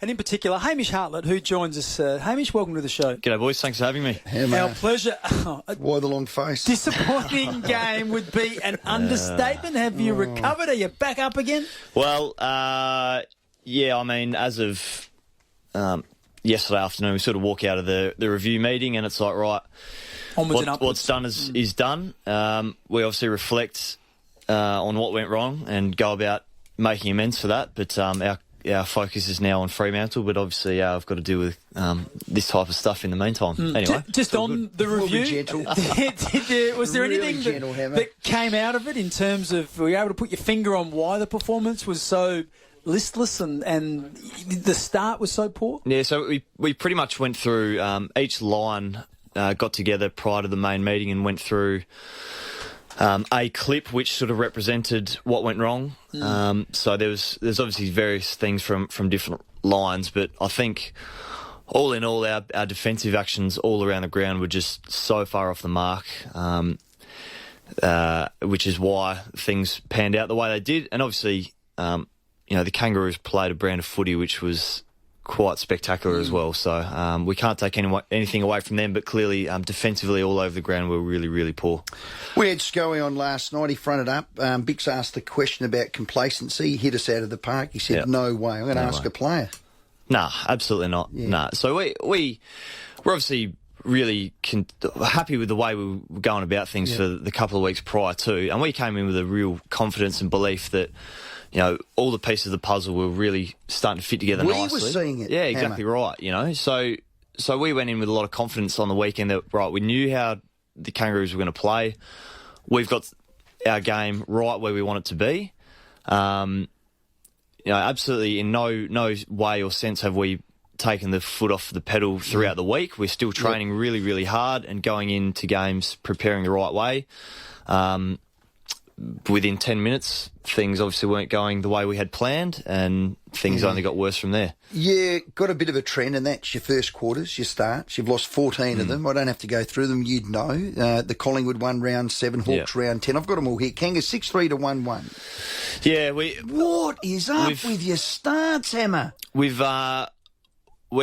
and in particular Hamish Hartlett, who joins us. Hamish, welcome to the show. G'day, boys. Thanks for having me. Our pleasure. Why the long face? Disappointing game would be an understatement. Have you recovered? Are you back up again? Well, yeah, I mean, as of yesterday afternoon, we sort of walk out of the review meeting and it's like, right, what's done is done. We obviously reflect on what went wrong and go about making amends for that. But our focus is now on Fremantle. But obviously, I've got to deal with this type of stuff in the meantime. Anyway, just on the review, was there Really anything gentle, that came out of it in terms of, were you able to put your finger on why the performance was so listless and the start was so poor? Yeah, so we pretty much went through each line, got together prior to the main meeting and went through a clip which sort of represented what went wrong. So there's obviously various things from different lines, but I think all in all, our defensive actions all around the ground were just so far off the mark, which is why things panned out the way they did. And obviously, the Kangaroos played a brand of footy which was quite spectacular as well. So we can't take anything away from them, but clearly defensively all over the ground we're really, really poor. We had Scully on last night. He fronted up. Bix asked the question about complacency. He hit us out of the park. He said, no way. I'm going to ask a player. Nah, absolutely not. Yeah. Nah. So we're obviously really happy with the way we were going about things for the couple of weeks prior to, and we came in with a real confidence and belief that all the pieces of the puzzle were really starting to fit together nicely. We were seeing it. Yeah, exactly right. So we went in with a lot of confidence on the weekend that, right, we knew how the Kangaroos were going to play. We've got our game right where we want it to be. Absolutely in no way or sense have we taken the foot off the pedal throughout the week. We're still training really, really hard and going into games preparing the right way. Within 10 minutes, things obviously weren't going the way we had planned, and things only got worse from there. Yeah, got a bit of a trend, and that's your first quarters, your starts. You've lost 14 of them. I don't have to go through them. You'd know. The Collingwood won round 7, Hawks round 10. I've got them all here. Kangas 6-3 to 1-1. Yeah, what is up with your starts, Hammer?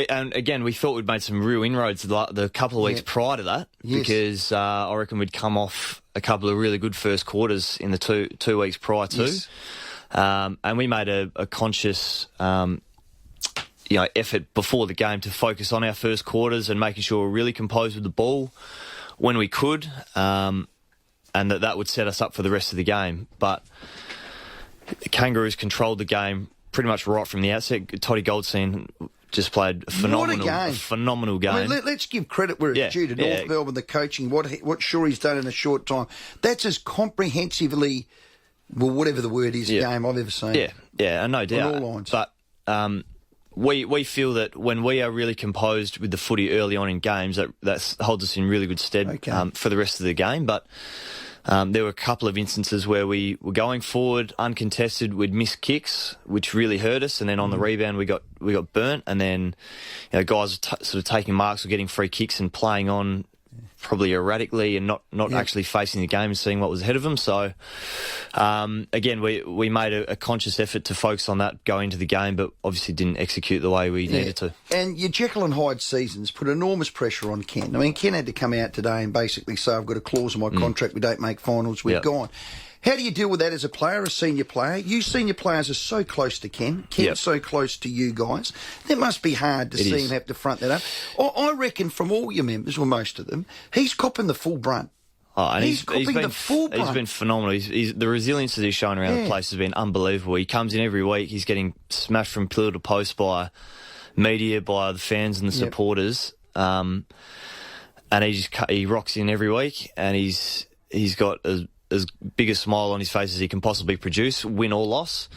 And again, we thought we'd made some real inroads the couple of weeks prior to that, because I reckon we'd come off a couple of really good first quarters in the two weeks prior to. Yes. And we made a conscious effort before the game to focus on our first quarters and making sure we're really composed with the ball when we could, and that would set us up for the rest of the game. But the Kangaroos controlled the game pretty much right from the outset. Toddy Goldstein just played a phenomenal game. I mean, let's give credit where it's due to North Melbourne, the coaching, what Shorey's done in a short time. That's as comprehensively, whatever the word is, game I've ever seen. Yeah, no doubt. On all lines. But we feel that when we are really composed with the footy early on in games, that holds us in really good stead for the rest of the game. But there were a couple of instances where we were going forward uncontested, we'd miss kicks, which really hurt us, and then on the rebound we got burnt, and then guys were sort of taking marks or getting free kicks and playing on probably erratically and not actually facing the game and seeing what was ahead of them. So again, we made a conscious effort to focus on that going into the game, but obviously didn't execute the way we needed to. And your Jekyll and Hyde seasons put enormous pressure on Ken. I mean, Ken had to come out today and basically say, I've got a clause in my contract, we don't make finals, we've gone. How do you deal with that as a player, a senior player? You senior players are so close to Ken. Ken's so close to you guys. That must be hard to see him have to front that up. I reckon from all your members, or most of them, he's copping the full brunt. Oh, and he's copping the full brunt. He's been phenomenal. The resilience that he's shown around the place has been unbelievable. He comes in every week. He's getting smashed from pillar to post by media, by the fans and the supporters. And he rocks in every week, and he's got as big a smile on his face as he can possibly produce, win or loss.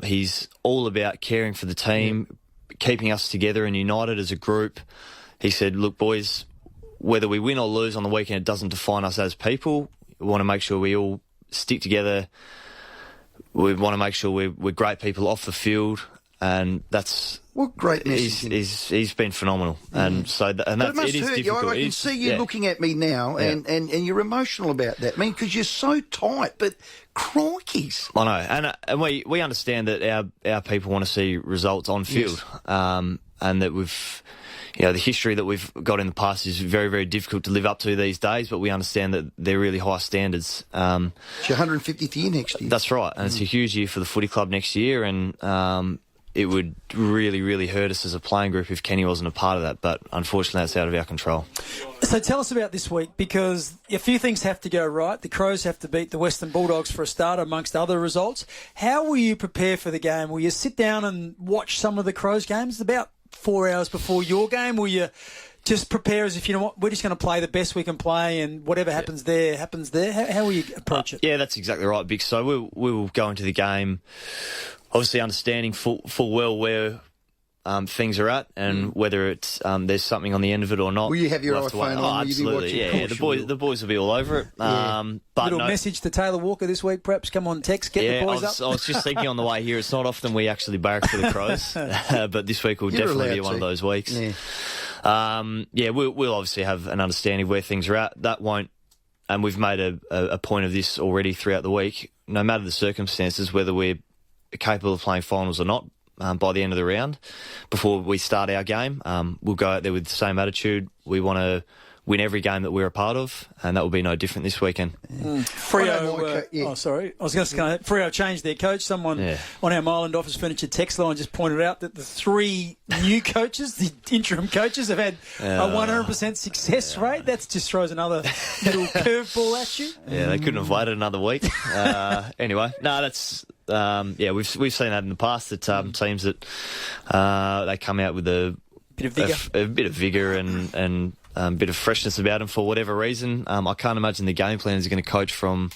He's all about caring for the team, keeping us together and united as a group. He said, look, boys, whether we win or lose on the weekend, it doesn't define us as people. We want to make sure we all stick together. We want to make sure we're great people off the field. and that's what great message. He's been phenomenal, and so it is difficult. I can see you looking at me now, and you're emotional about that. I mean, because you're so tight, but crikeys. I know, and we understand that our people want to see results on field, and that we've. The history that we've got in the past is very, very difficult to live up to these days, but we understand that they're really high standards. It's your 150th year next year. That's right, and it's a huge year for the footy club next year, and it would really, really hurt us as a playing group if Kenny wasn't a part of that, but unfortunately that's out of our control. So tell us about this week, because a few things have to go right. The Crows have to beat the Western Bulldogs for a start, amongst other results. How will you prepare for the game? Will you sit down and watch some of the Crows games? It's about 4 hours before your game. Will you just prepare as if, you know what, we're just going to play the best we can play, and whatever happens there, happens there? How will you approach it? Yeah, that's exactly right, Big. So we'll go into the game obviously understanding full well where things are at, and whether it's there's something on the end of it or not. Will you have your iPhone on? Absolutely, yeah. The boys will be all over it. But message to Taylor Walker this week, perhaps. Come on, text, get the boys up. I was just thinking on the way here, it's not often we actually barrack for the Crows, but this week will definitely be one of those weeks. Yeah. We'll obviously have an understanding of where things are at. That won't, and we've made a point of this already throughout the week. No matter the circumstances, whether we're capable of playing finals or not, by the end of the round, before we start our game, we'll go out there with the same attitude. We want to win every game that we're a part of, and that will be no different this weekend. Freo, sorry. I was going to say, Freo changed their coach. Someone on our Myland Office Furniture text line just pointed out that the 3 new coaches, the interim coaches, have had a 100% success rate. That just throws another little curveball at you. Yeah, they couldn't have waited another week. Anyway, no, that's... we've seen that in the past, that teams that they come out with a bit of vigour and a bit of freshness about them for whatever reason. I can't imagine the game plan is going to coach from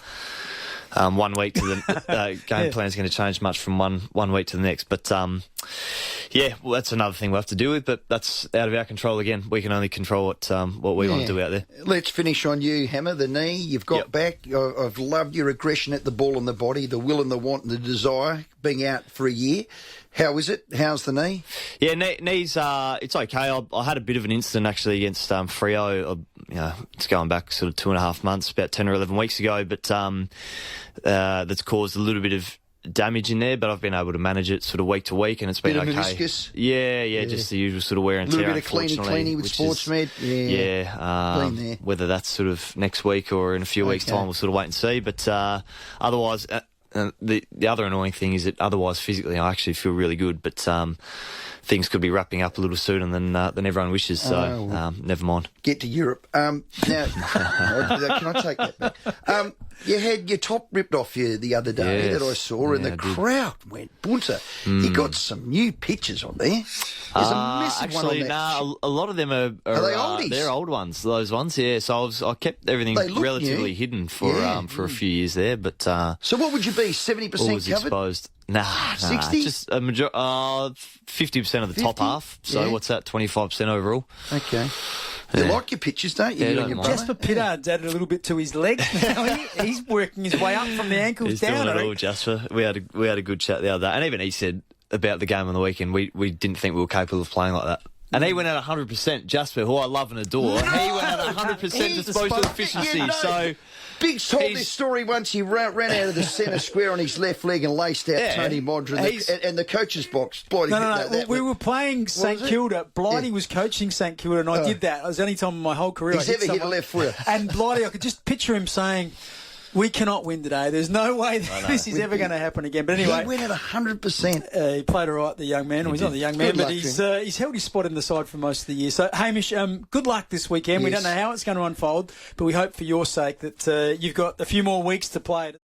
1 week to the game plan is going to change much from one week to the next. But that's another thing we'll have to deal with. But that's out of our control again. We can only control what we want to do out there. Let's finish on you, Hammer. The knee you've got back. I've loved your aggression at the ball and the body, the will and the want and the desire. Being out for a year. How is it? How's the knee? Yeah, knees. It's okay. I had a bit of an incident actually against Freo. It's going back sort of 2.5 months, about 10 or 11 weeks ago. But that's caused a little bit of damage in there. But I've been able to manage it sort of week to week, and it's been okay. Meniscus? Yeah, just the usual sort of wear and tear. A little bit of cleaning with Sportsmed. Whether that's sort of next week or in a few weeks' time, we'll sort of wait and see. But otherwise. The other annoying thing is that otherwise physically I actually feel really good, but things could be wrapping up a little sooner than everyone wishes, so never mind. Get to Europe. Now, can I take that back? You had your top ripped off you the other day that I saw, and the crowd went bunter. You got some new pictures on there. There's a massive one on that. A lot of them are they oldies? They're old ones, those ones, yeah. So I kept everything relatively hidden for a few years there, but... so what would you be, 70% always covered? Exposed. Nah, 60? Just a 50% of the top half. So what's that, 25% overall? Okay. You like your pictures, don't you? Jasper Pittard's added a little bit to his legs now. He's working his way up from the ankles He's down. Doing it all, Jasper. We had a good chat the other day, and even he said about the game on the weekend, we didn't think we were capable of playing like that. And he went at 100%, Jasper, who I love and adore. He went at 100% disposal efficiency. So Biggs told this story once. He ran out of the centre square on his left leg and laced out Tony Modra and the coach's box. No. We were playing St Kilda. Blighty was coaching St Kilda, and I did that. It was the only time in my whole career he's ever hit a left footer. And Blighty, I could just picture him saying, "We cannot win today. There's no way this is ever going to happen again." But anyway, he went at 100%. He played all right, the young man. He's not the young man, but he's held his spot in the side for most of the year. So, Hamish, good luck this weekend. Yes. We don't know how it's going to unfold, but we hope for your sake that you've got a few more weeks to play it.